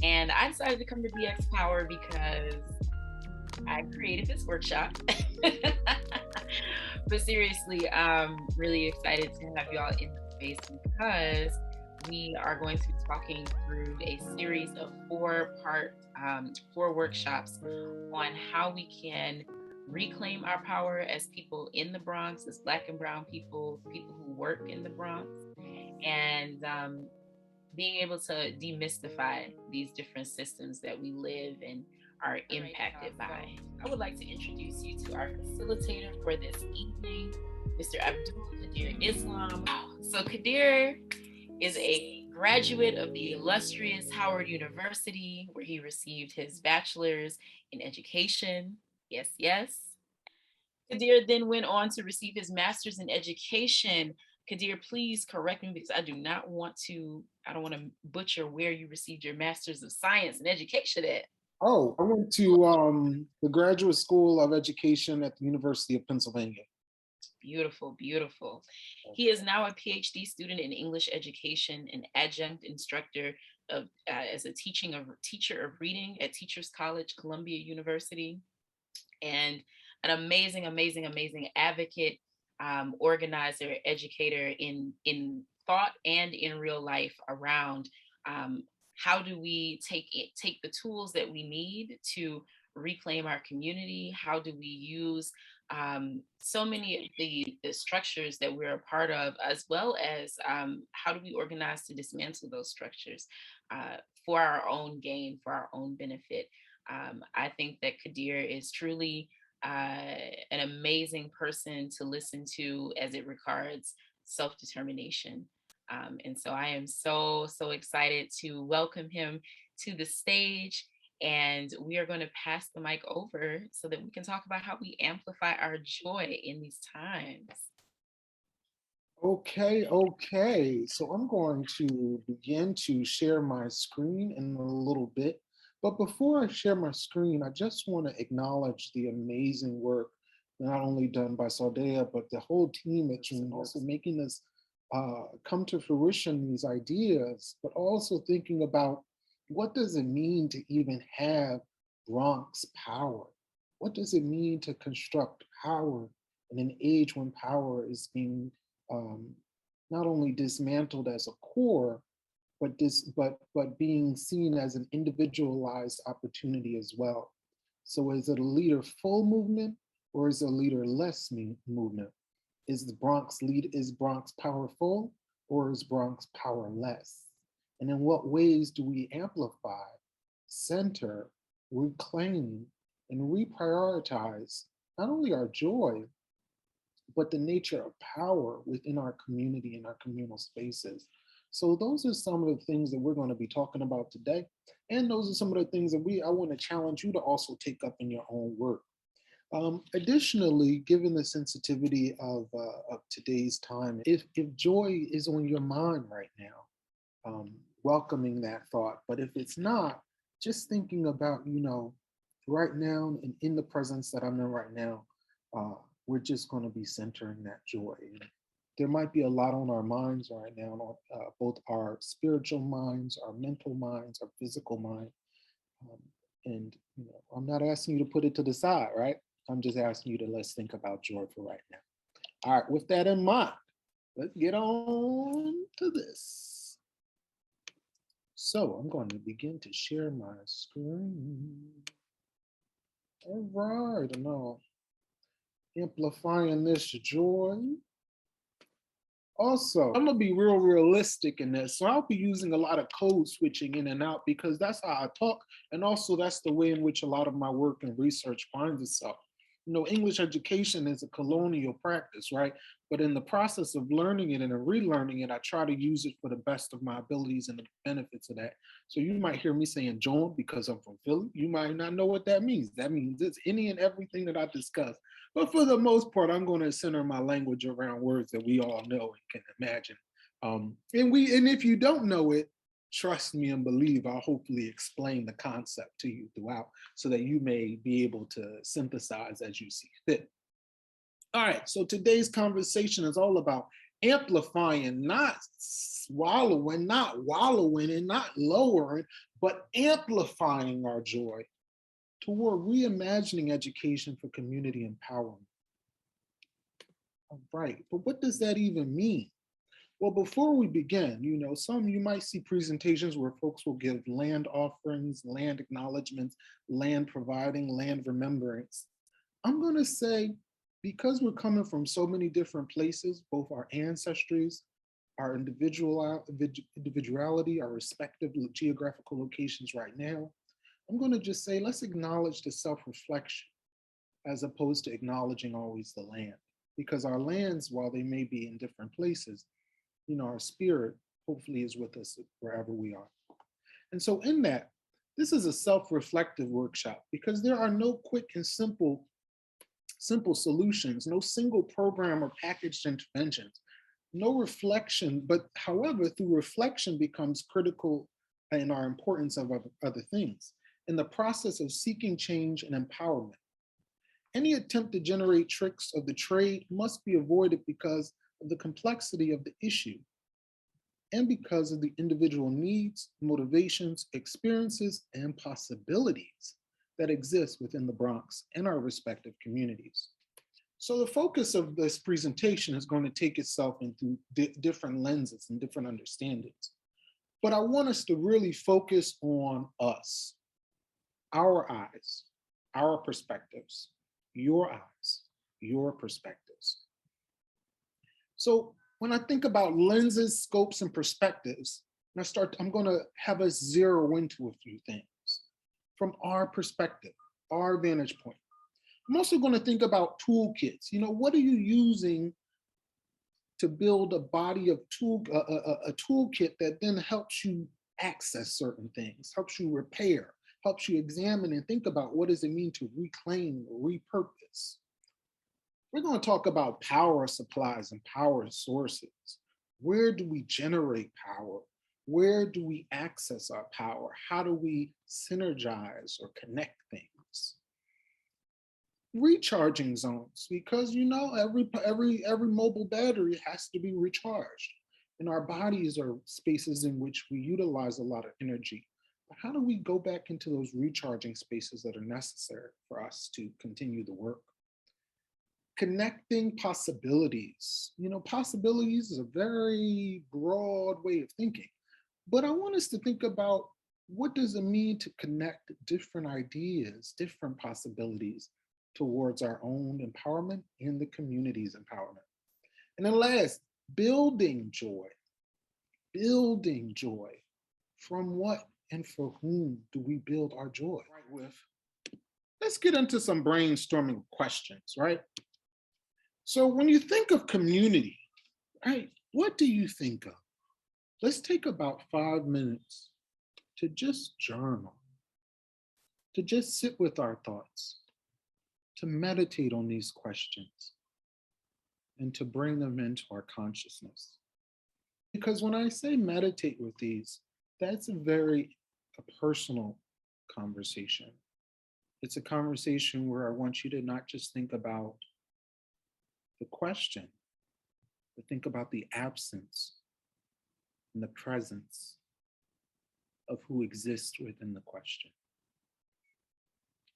And I decided to come to BX Power because I created this workshop. But seriously, I'm really excited to have y'all in the space because we are going to be talking through a series of four workshops on how we can reclaim our power as people in the Bronx, as Black and Brown people, people who work in the Bronx, and being able to demystify these different systems that we live and are impacted by. I would like to introduce you to our facilitator for this evening, Mr. Abdul Qadir Islam. So Qadir is a graduate of the illustrious Howard University, where he received his bachelor's in education. Yes, yes. Qadir then went on to receive his master's in education. Qadir, please correct me because I don't want to butcher where you received your master's of science in education at. Oh, I went to the Graduate School of Education at the University of Pennsylvania. Beautiful, beautiful. He is now a PhD student in English education and adjunct instructor as a teacher of reading at Teachers College, Columbia University, and an amazing, amazing, amazing advocate, organizer, educator in thought and in real life around how do we take the tools that we need to reclaim our community? How do we use so many of the structures that we're a part of, as well as how do we organize to dismantle those structures for our own gain, for our own benefit? I think that Qadir is truly an amazing person to listen to as it regards self-determination. And so I am so, so excited to welcome him to the stage. And we are going to pass the mic over so that we can talk about how we amplify our joy in these times. Okay. So I'm going to begin to share my screen in a little bit. But before I share my screen, I just want to acknowledge the amazing work not only done by Saldea, but the whole team at June, also making this come to fruition, these ideas, but also thinking about what does it mean to even have Bronx power? What does it mean to construct power in an age when power is being not only dismantled as a core, but being seen as an individualized opportunity as well. So is it a leader full movement or is it a leader less movement? Is Bronx powerful or is Bronx powerless? And in what ways do we amplify, center, reclaim, and reprioritize not only our joy, but the nature of power within our community and our communal spaces? So those are some of the things that we're going to be talking about today. And those are some of the things that I want to challenge you to also take up in your own work. Additionally, given the sensitivity of today's time, if joy is on your mind right now, welcoming that thought. But if it's not, just thinking about, right now and in the presence that I'm in right now, we're just going to be centering that joy. There might be a lot on our minds right now, both our spiritual minds, our mental minds, our physical mind. And I'm not asking you to put it to the side, right? I'm just asking you to let's think about joy for right now. All right, with that in mind, let's get on to this. So I'm going to begin to share my screen. All right, and now amplifying this joy. Also, I'm gonna be real realistic in this. So I'll be using a lot of code switching in and out because that's how I talk. And also that's the way in which a lot of my work and research finds itself. English education is a colonial practice, right? But in the process of learning it and relearning it, I try to use it for the best of my abilities and the benefits of that. So you might hear me saying Joan because I'm from Philly. You might not know what that means. That means it's any and everything that I discuss. But for the most part, I'm going to center my language around words that we all know and can imagine. And if you don't know it, trust me and believe I'll hopefully explain the concept to you throughout so that you may be able to synthesize as you see fit. All right, so today's conversation is all about amplifying, not swallowing, not wallowing, and not lowering, but amplifying our joy toward reimagining education for community empowerment. All right, but what does that even mean? Well, before we begin, you might see presentations where folks will give land offerings, land acknowledgements, land providing, land remembrance. I'm going to say, because we're coming from so many different places, both our ancestries, our individuality, our respective geographical locations right now, I'm going to just say, let's acknowledge the self-reflection as opposed to acknowledging always the land. Because our lands, while they may be in different places, our spirit hopefully is with us wherever we are. And so in that, this is a self-reflective workshop because there are no quick and simple solutions, no single program or packaged interventions, no reflection, but however, through reflection becomes critical in our importance of other things, in the process of seeking change and empowerment. Any attempt to generate tricks of the trade must be avoided because of the complexity of the issue and because of the individual needs, motivations, experiences, and possibilities that exist within the Bronx and our respective communities. So the focus of this presentation is going to take itself into different lenses and different understandings. But I want us to really focus on us, our eyes, our perspectives, your eyes, your perspectives. So when I think about lenses, scopes, and perspectives, I'm going to have us zero into a few things from our perspective, our vantage point. I'm also going to think about toolkits. What are you using to build a body of a toolkit that then helps you access certain things, helps you repair, helps you examine and think about what does it mean to reclaim or repurpose. We're going to talk about power supplies and power sources. Where do we generate power? Where do we access our power? How do we synergize or connect things? Recharging zones, because every mobile battery has to be recharged. And our bodies are spaces in which we utilize a lot of energy. But how do we go back into those recharging spaces that are necessary for us to continue the work? Connecting possibilities. Possibilities is a very broad way of thinking, but I want us to think about what does it mean to connect different ideas, different possibilities towards our own empowerment and the community's empowerment. And then last, building joy. Building joy. From what and for whom do we build our joy? Let's get into some brainstorming questions, right? So when you think of community, right, what do you think of? Let's take about 5 minutes to just journal, to just sit with our thoughts, to meditate on these questions, and to bring them into our consciousness. Because when I say meditate with these, that's a personal conversation. It's a conversation where I want you to not just think about the question, but think about the absence and the presence of who exists within the question.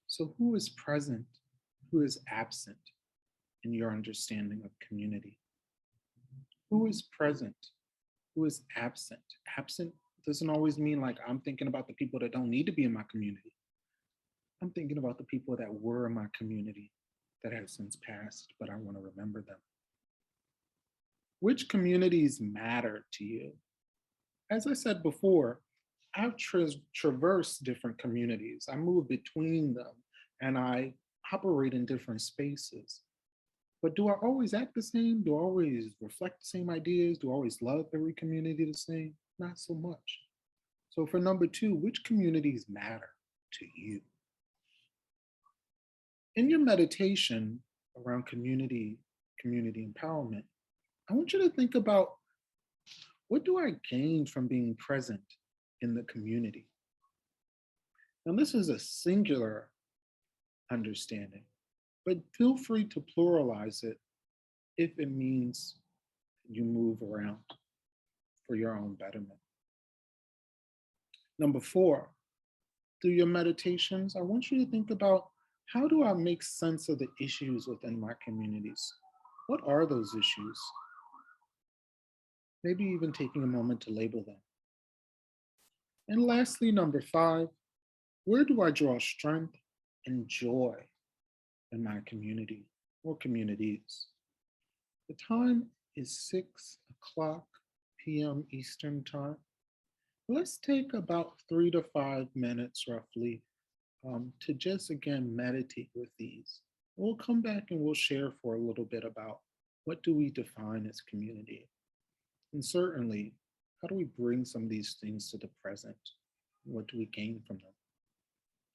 So who is present, who is absent in your understanding of community? Who is present, who is absent? Absent doesn't always mean like I'm thinking about the people that don't need to be in my community. I'm thinking about the people that were in my community that have since passed, but I want to remember them. Which communities matter to you? As I said before, I've traversed different communities. I move between them and I operate in different spaces. But do I always act the same? Do I always reflect the same ideas? Do I always love every community the same? Not so much. So for number 2, which communities matter to you? In your meditation around community empowerment, I want you to think about, what do I gain from being present in the community? Now, this is a singular understanding, but feel free to pluralize it if it means you move around for your own betterment. Number four, through your meditations, I want you to think about, how do I make sense of the issues within my communities? What are those issues? Maybe even taking a moment to label them. And lastly, number five, where do I draw strength and joy in my community or communities? The time is 6 o'clock p.m. Eastern Time. Let's take about 3 to 5 minutes roughly to just again meditate with these. We'll come back and we'll share for a little bit about, what do we define as community? And certainly, how do we bring some of these things to the present? What do we gain from them?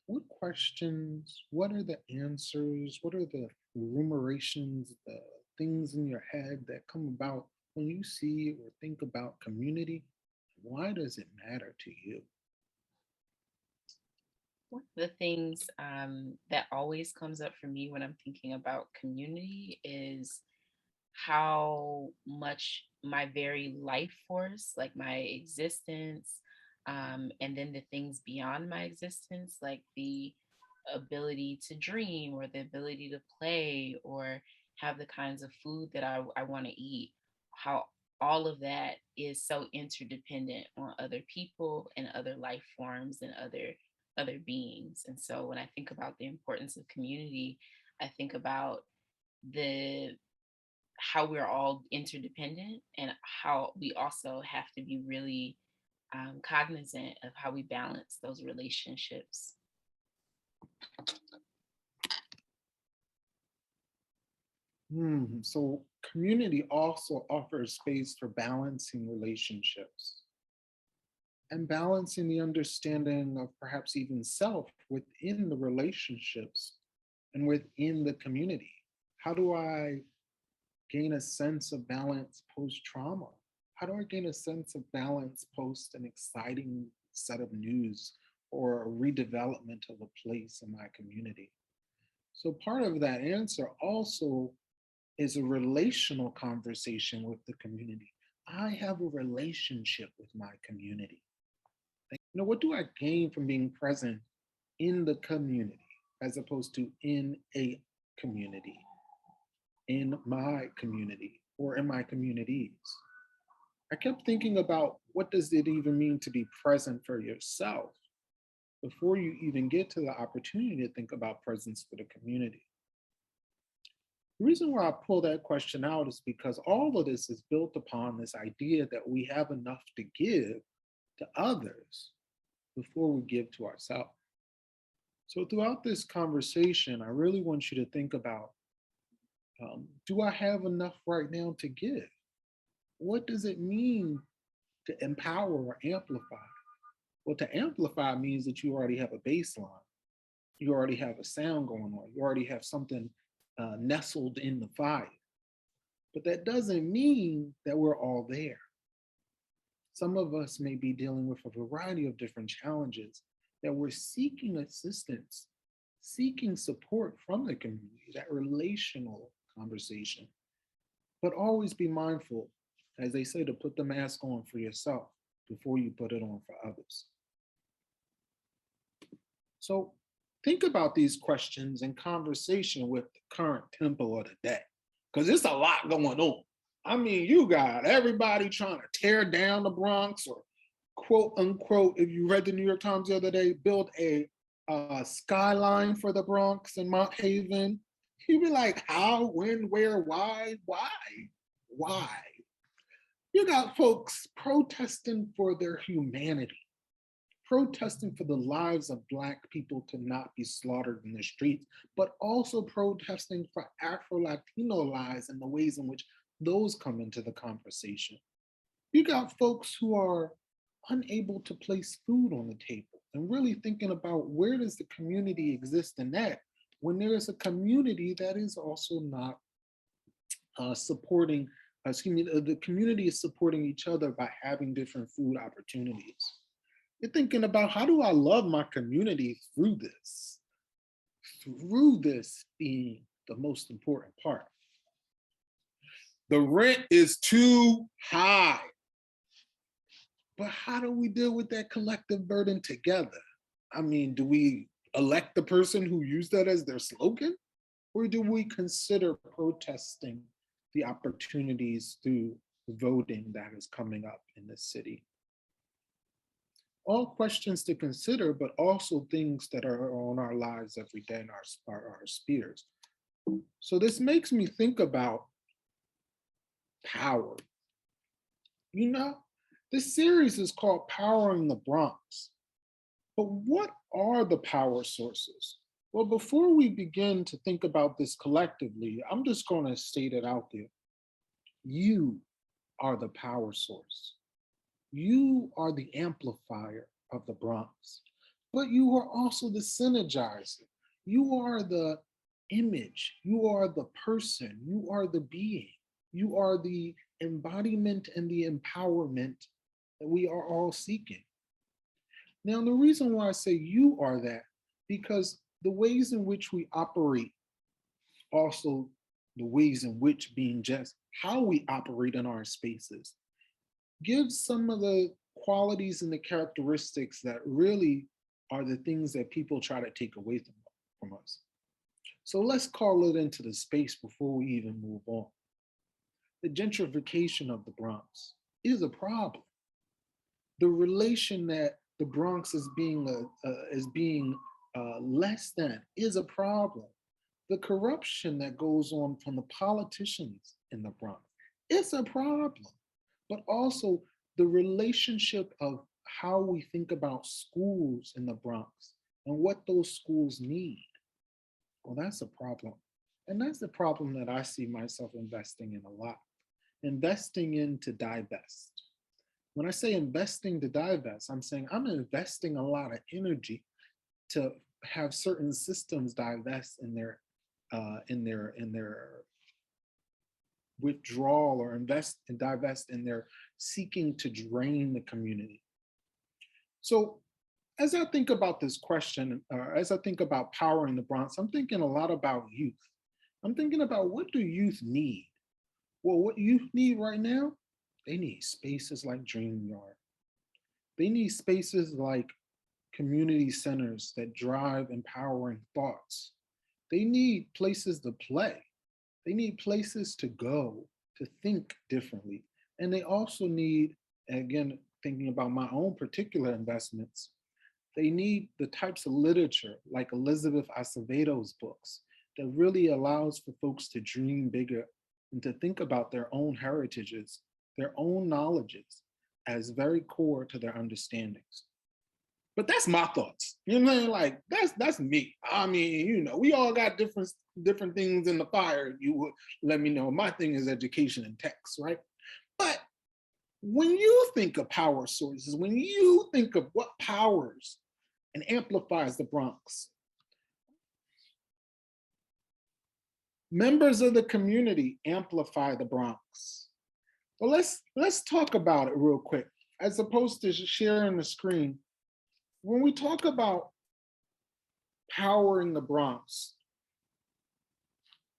What questions, what are the answers, what are the ruminations, the things in your head that come about when you see or think about community? Why does it matter to you? One of the things that always comes up for me when I'm thinking about community is how much my very life force, like my existence, and then the things beyond my existence, like the ability to dream or the ability to play or have the kinds of food that I want to eat, how all of that is so interdependent on other people and other life forms and other beings. And so when I think about the importance of community, I think about the how we're all interdependent and how we also have to be really cognizant of how we balance those relationships. So, community also offers space for balancing relationships and balancing the understanding of perhaps even self within the relationships and within the community. How do I gain a sense of balance post trauma? How do I gain a sense of balance post an exciting set of news or a redevelopment of a place in my community? So, part of that answer also is a relational conversation with the community. I have a relationship with my community. What do I gain from being present in the community as opposed to in a community, in my community, or in my communities? I kept thinking about, what does it even mean to be present for yourself before you even get to the opportunity to think about presence for the community. The reason why I pull that question out is because all of this is built upon this idea that we have enough to give to others before we give to ourselves. So, throughout this conversation, I really want you to think about, do I have enough right now to give? What does it mean to empower or amplify? Well, to amplify means that you already have a baseline, you already have a sound going on, you already have something nestled in the fire. But that doesn't mean that we're all there. Some of us may be dealing with a variety of different challenges that we're seeking assistance, seeking support from the community, that relational conversation. But always be mindful, as they say, to put the mask on for yourself before you put it on for others. So think about these questions in conversation with the current tempo of the day, because it's a lot going on. I mean, you got everybody trying to tear down the Bronx, or quote unquote, if you read the New York Times the other day, build a skyline for the Bronx and Mount Haven. You'd be like, how, when, where, why? You got folks protesting for their humanity, protesting for the lives of Black people to not be slaughtered in the streets, but also protesting for Afro-Latino lives and the ways in which those come into the conversation. You got folks who are unable to place food on the table and really thinking about, where does the community exist in that, when there is a community that is also not supporting, the community is supporting each other by having different food opportunities. You're thinking about, how do I love my community through this? Through this being the most important part. The rent is too high. But how do we deal with that collective burden together? I mean, do we elect the person who used that as their slogan? Or do we consider protesting the opportunities through voting that is coming up in this city? All questions to consider, but also things that are on our lives every day in our spheres. So this makes me think about power. You know, this series is called Powering the Bronx. But what are the power sources? Well, before we begin to think about this collectively, I'm just going to state it out there. You are the power source. You are the amplifier of the Bronx, but you are also the synergizer. You are the image. You are the person. You are the being. You are the embodiment and the empowerment that we are all seeking. Now, the reason why I say you are that, because the ways in which we operate, also the ways in which being just how we operate in our spaces, gives some of the qualities and the characteristics that really are the things that people try to take away from us. So let's call it into the space before we even move on. The gentrification of the Bronx is a problem. The relation that the Bronx is being less than is a problem. The corruption that goes on from the politicians in the Bronx, it's a problem. But also the relationship of how we think about schools in the Bronx and what those schools need. Well, that's a problem. And that's the problem that I see myself investing in a lot. Investing in to divest. When I say investing to divest, I'm saying I'm investing a lot of energy to have certain systems divest in their withdrawal, or invest and divest in their seeking to drain the community. So as I think about this question, or as I think about power in the Bronx, I'm thinking a lot about youth. I'm thinking about, what do youth need? Well, what youth need right now, they need spaces like Dream Yard. They need spaces like community centers that drive empowering thoughts. They need places to play. They need places to go, to think differently. And they also need, again, thinking about my own particular investments, they need the types of literature like Elizabeth Acevedo's books that really allows for folks to dream bigger and to think about their own heritages, their own knowledges as very core to their understandings. But that's my thoughts. You know what I mean? Like that's me. I mean, we all got different things in the fire. You would let me know. My thing is education and text, right? But when you think of power sources, when you think of what powers and amplifies the Bronx, members of the community amplify the Bronx. Well, let's talk about it real quick, as opposed to sharing the screen. When we talk about powering the Bronx,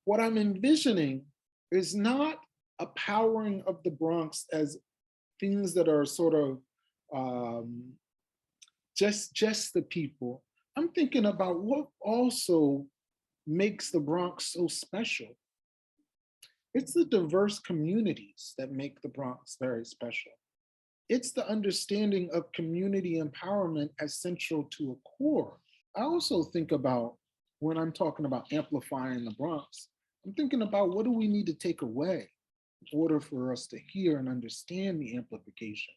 what I'm envisioning is not a powering of the Bronx as things that are sort of just the people. I'm thinking about what also makes the Bronx so special. It's the diverse communities that make the Bronx very special. It's the understanding of community empowerment as central to a core. I also think about, when I'm talking about amplifying the Bronx, I'm thinking about, what do we need to take away in order for us to hear and understand the amplification?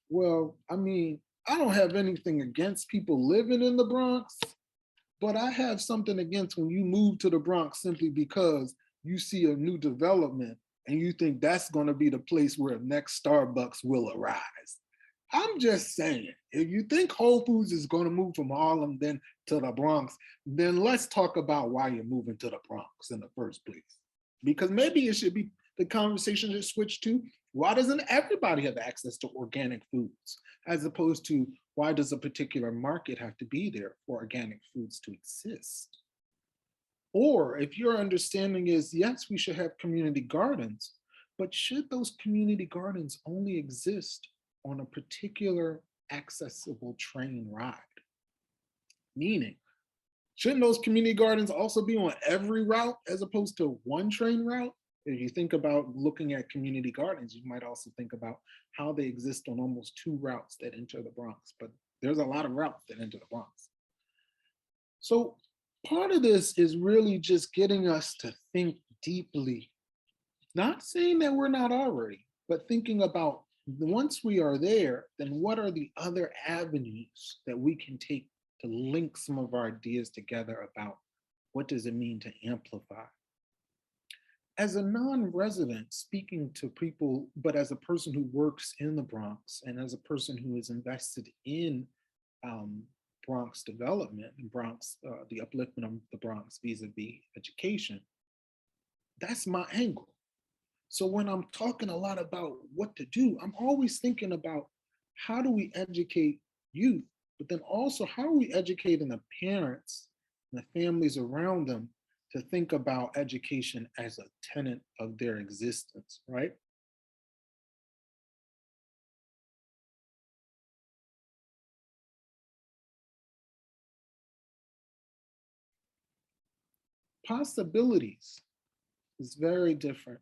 Well, I mean, I don't have anything against people living in the Bronx, but I have something against when you move to the Bronx simply because you see a new development and you think that's going to be the place where the next Starbucks will arise. I'm just saying, if you think Whole Foods is going to move from Harlem then to the Bronx, then let's talk about why you're moving to the Bronx in the first place. Because maybe it should be, the conversation should switch to, why doesn't everybody have access to organic foods? As opposed to, why does a particular market have to be there for organic foods to exist? Or if your understanding is, yes, we should have community gardens, but should those community gardens only exist on a particular accessible train ride. Meaning, shouldn't those community gardens also be on every route as opposed to one train route? If you think about looking at community gardens, you might also think about how they exist on almost two routes that enter the Bronx, but there's a lot of routes that enter the Bronx. So part of this is really just getting us to think deeply, not saying that we're not already, but thinking about once we are there, then what are the other avenues that we can take to link some of our ideas together about what does it mean to amplify? As a non-resident speaking to people, but as a person who works in the Bronx and as a person who is invested in um, Bronx development and the upliftment of the Bronx vis-a-vis education, that's my angle. So when I'm talking a lot about what to do, I'm always thinking about how do we educate youth, but then also how are we educating the parents and the families around them to think about education as a tenet of their existence, right? Possibilities is very different.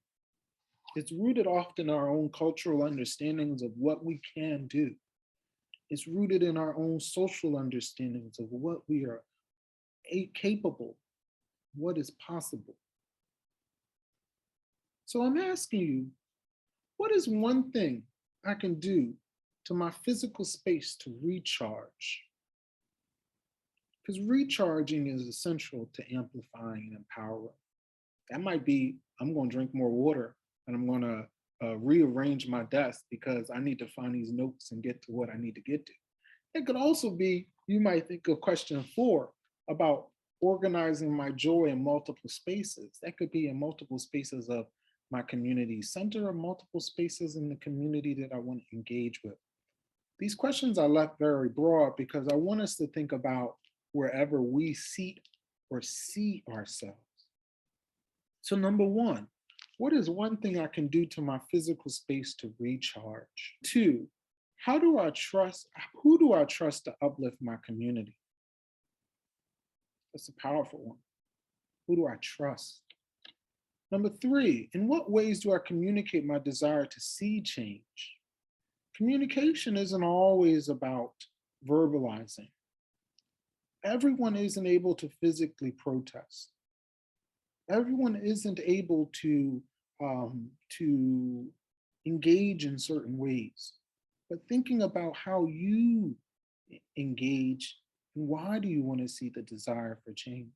It's rooted often in our own cultural understandings of what we can do. It's rooted in our own social understandings of what we are capable, what is possible. So I'm asking you, what is one thing I can do to my physical space to recharge? Because recharging is essential to amplifying and empowering. That might be, I'm going to drink more water and I'm going to rearrange my desk because I need to find these notes and get to what I need to get to. It could also be, you might think of question 4 about organizing my joy in multiple spaces. That could be in multiple spaces of my community center or multiple spaces in the community that I want to engage with. These questions are left very broad because I want us to think about wherever we seat or see ourselves. So number 1, what is one thing I can do to my physical space to recharge? 2, who do I trust to uplift my community? That's a powerful one. Who do I trust? Number 3, in what ways do I communicate my desire to see change? Communication isn't always about verbalizing. Everyone isn't able to physically protest. Everyone isn't able to engage in certain ways. But thinking about how you engage and why do you want to see the desire for change?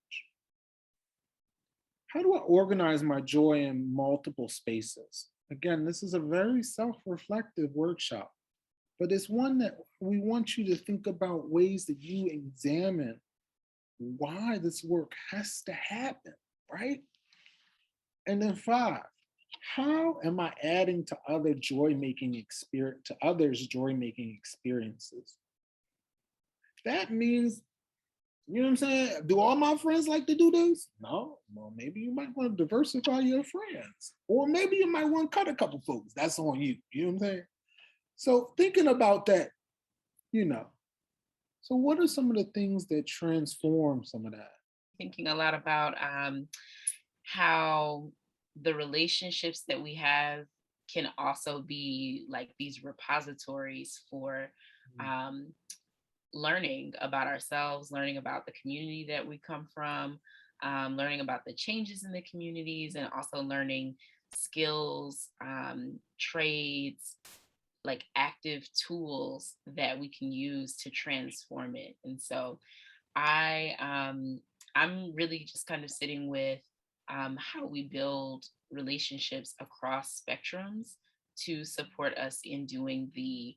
How do I organize my joy in multiple spaces? Again, this is a very self-reflective workshop, but it's one that we want you to think about ways that you examine why this work has to happen, right? And then 5, how am I adding to others' joy-making experiences? That means, you know what I'm saying? Do all my friends like to do this? No. Well, maybe you might want to diversify your friends. Or maybe you might want to cut a couple folks. That's on you. You know what I'm saying? So thinking about that, you know. So what are some of the things that transform some of that? Thinking a lot about how the relationships that we have can also be like these repositories for um, learning about ourselves, learning about the community that we come from, learning about the changes in the communities, and also learning skills, trades, like active tools that we can use to transform it. And so I'm really just kind of sitting with how we build relationships across spectrums to support us in doing the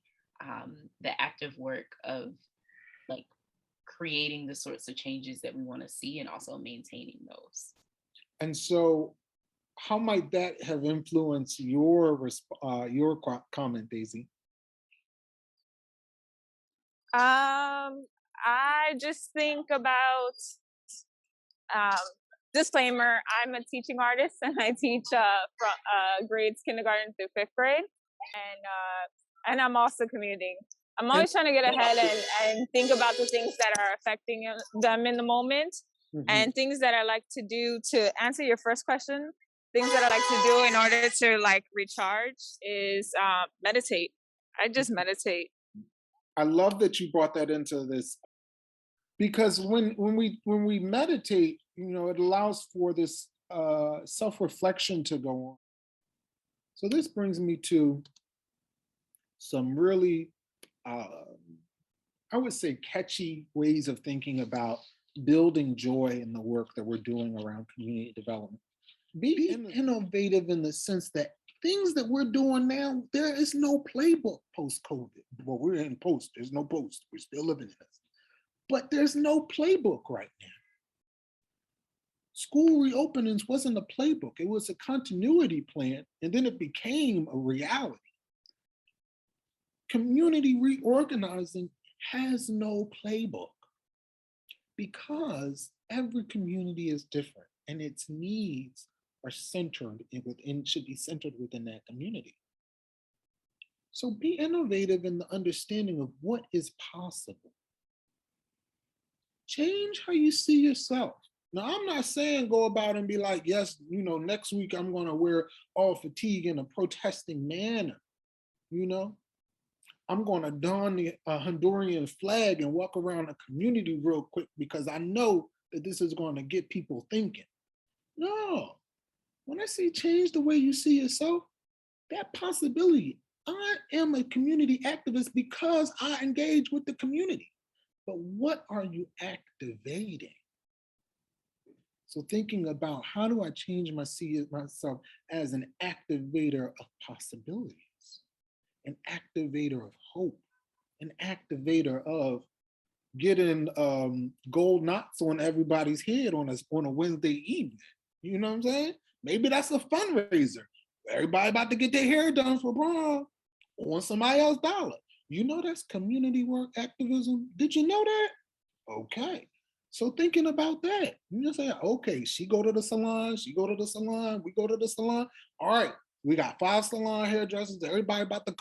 active work of like creating the sorts of changes that we want to see and also maintaining those. And so, how might that have influenced your comment, Daisy? I just think about disclaimer. I'm a teaching artist and I teach from grades kindergarten through 5th grade, and And I'm also commuting. I'm always trying to get ahead and think about the things that are affecting them in the moment, and things that I like to do to answer your first question. Things that I like to do in order to like recharge is meditate. I just meditate. I love that you brought that into this, because when we meditate, it allows for this self-reflection to go on. So this brings me to some really, I would say, catchy ways of thinking about building joy in the work that we're doing around community development. Be innovative in the sense that things that we're doing now, there is no playbook post-COVID. Well, we're in post, there's no post, we're still living in this. But there's no playbook right now. School reopenings wasn't a playbook, it was a continuity plan, and then it became a reality. Community reorganizing has no playbook because every community is different and its needs are centered within, should be centered within that community. So be innovative in the understanding of what is possible. Change how you see yourself. Now, I'm not saying go about and be like, yes, next week I'm going to wear all fatigue in a protesting manner. I'm going to don the Honduran flag and walk around the community real quick because I know that this is going to get people thinking. No, when I say change the way you see yourself, that possibility, I am a community activist because I engage with the community. But what are you activating? So thinking about how do I change myself as an activator of possibilities, an activator of hope, an activator of getting gold knots on everybody's head on a Wednesday evening. You know what I'm saying? Maybe that's a fundraiser. Everybody about to get their hair done for prom on somebody else's dollar. That's community work activism. Did you know that? Okay. So thinking about that, you just say, okay, she go to the salon, we go to the salon. All right, we got 5 salon hairdressers, everybody about to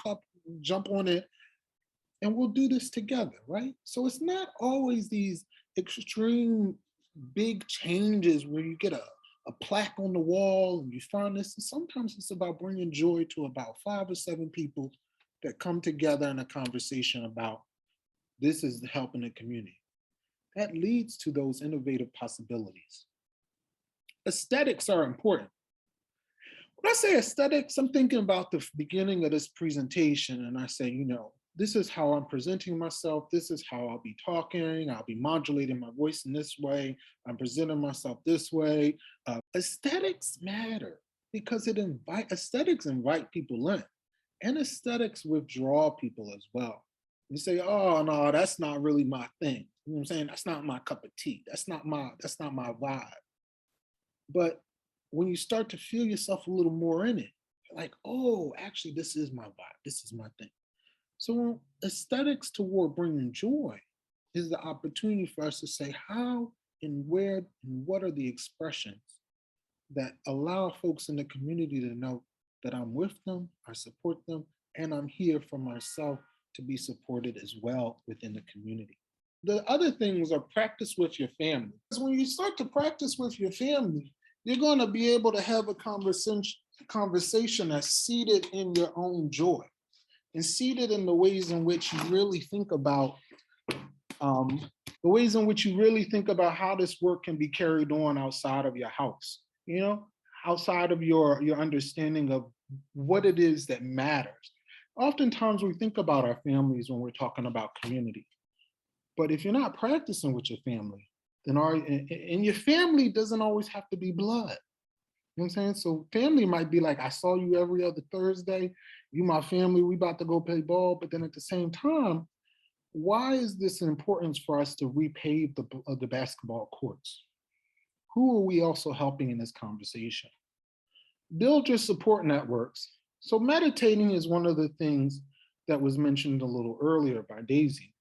jump on it, and we'll do this together, right? So it's not always these extreme big changes where you get a plaque on the wall and you find this. Sometimes it's about bringing joy to about 5 or 7 people that come together in a conversation about this is helping the community. That leads to those innovative possibilities. Aesthetics are important. When I say aesthetics, I'm thinking about the beginning of this presentation and I say, this is how I'm presenting myself. This is how I'll be talking. I'll be modulating my voice in this way. I'm presenting myself this way. Aesthetics matter because aesthetics invite people in, and aesthetics withdraw people as well. You say, oh no, that's not really my thing. You know what I'm saying? That's not my cup of tea. That's not my vibe. But when you start to feel yourself a little more in it, like, oh, actually, this is my vibe. This is my thing. So aesthetics toward bringing joy is the opportunity for us to say how and where and what are the expressions that allow folks in the community to know that I'm with them, I support them, and I'm here for myself to be supported as well within the community. The other things are practice with your family. Because when you start to practice with your family, you're going to be able to have a conversation that's seated in your own joy and seated in the ways in which you really think about how this work can be carried on outside of your house, outside of your understanding of what it is that matters. Oftentimes we think about our families when we're talking about community, but if you're not practicing with your family, then and your family doesn't always have to be blood. You know what I'm saying? So family might be like, I saw you every other Thursday, you my family, we about to go play ball, but then at the same time, why is this importance for us to repave the basketball courts? Who are we also helping in this conversation? Build your support networks. So meditating is one of the things that was mentioned a little earlier by Daisy,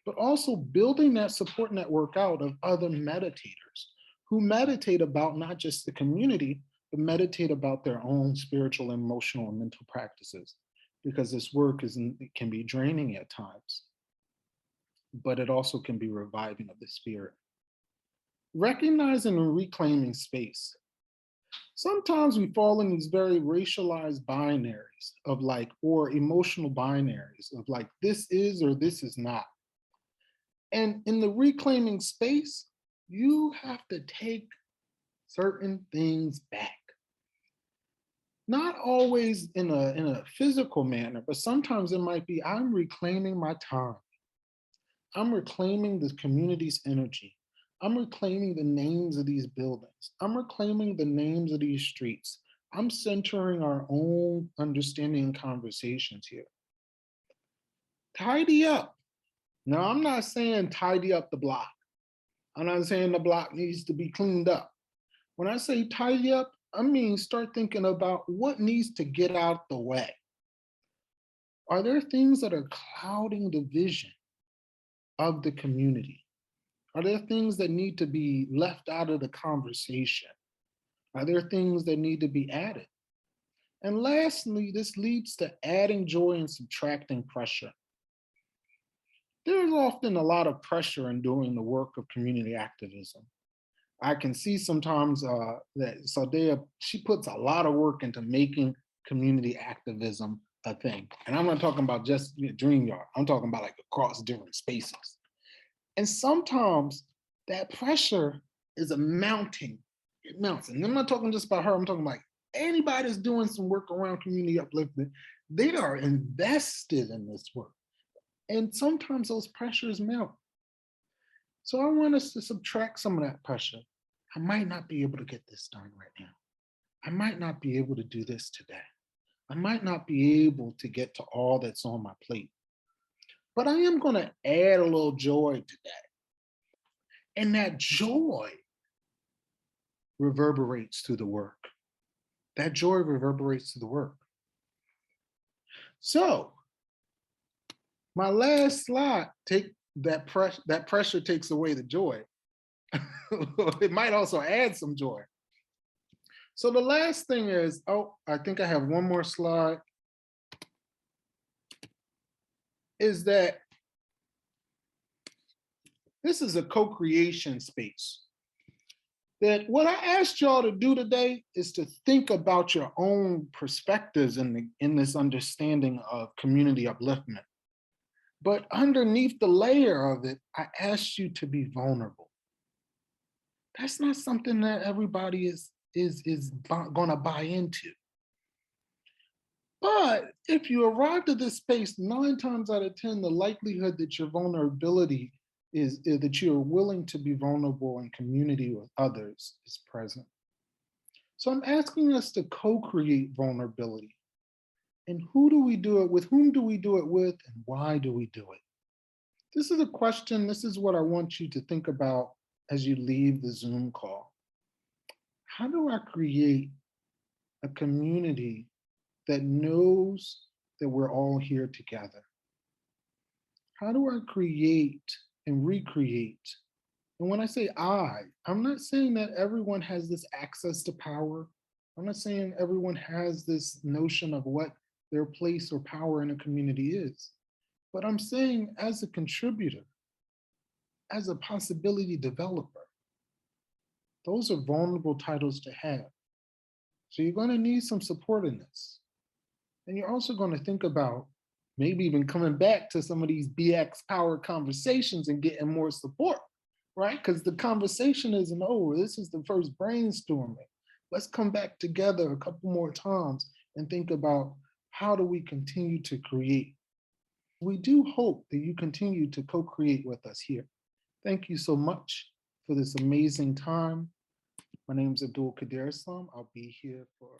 but also building that support network out of other meditators who meditate about not just the community, but meditate about their own spiritual, emotional, and mental practices. because this work it can be draining at times, but it also can be reviving of the spirit. Recognizing and reclaiming space. Sometimes we fall in these very racialized binaries of like, or emotional binaries of like, this is or this is not. And in the reclaiming space, you have to take certain things back. Not always in a physical manner, but sometimes it might be, I'm reclaiming my time. I'm reclaiming the community's energy. I'm reclaiming the names of these buildings. I'm reclaiming the names of these streets. I'm centering our own understanding and conversations here. Tidy up. Now, I'm not saying tidy up the block. I'm not saying the block needs to be cleaned up. When I say tidy up, I mean start thinking about what needs to get out the way. Are there things that are clouding the vision of the community? Are there things that need to be left out of the conversation? Are there things that need to be added? And lastly, this leads to adding joy and subtracting pressure. There's often a lot of pressure in doing the work of community activism. I can see sometimes that Sadea, she puts a lot of work into making community activism a thing. And I'm not talking about just Dream Yard. I'm talking about like across different spaces. And sometimes that pressure is a mounting. It mounts. And I'm not talking just about her. I'm talking about anybody that's doing some work around community upliftment. They are invested in this work. And sometimes those pressures mount. So I want us to subtract some of that pressure. I might not be able to get this done right now. I might not be able to do this today. I might not be able to get to all that's on my plate. But I am going to add a little joy today. And that joy reverberates through the work. That joy reverberates through the work. So my last slide, that pressure takes away the joy. It might also add some joy. So the last thing is, I think I have one more slide, is that this is a co-creation space. That what I asked y'all to do today is to think about your own perspectives in this understanding of community upliftment. But underneath the layer of it, I asked you to be vulnerable. That's not something that everybody is gonna buy into. But if you arrived at this space, 9 times out of 10, the likelihood that your vulnerability is that you're willing to be vulnerable in community with others is present. So I'm asking us to co-create vulnerability. And who do we do it with? Whom do we do it with? And why do we do it? This is a question. This is what I want you to think about as you leave the Zoom call. How do I create a community that knows that we're all here together? How do I create and recreate? And when I say I'm not saying that everyone has this access to power. I'm not saying everyone has this notion of what their place or power in a community is. But I'm saying as a contributor, as a possibility developer, those are vulnerable titles to have. So you're going to need some support in this. And you're also going to think about maybe even coming back to some of these BX powered conversations and getting more support, right? Because the conversation isn't over. This is the first brainstorming. Let's come back together a couple more times and think about how do we continue to create. We do hope that you continue to co-create with us here. Thank you so much for this amazing time. My name is Abdul Qadir. I'll be here for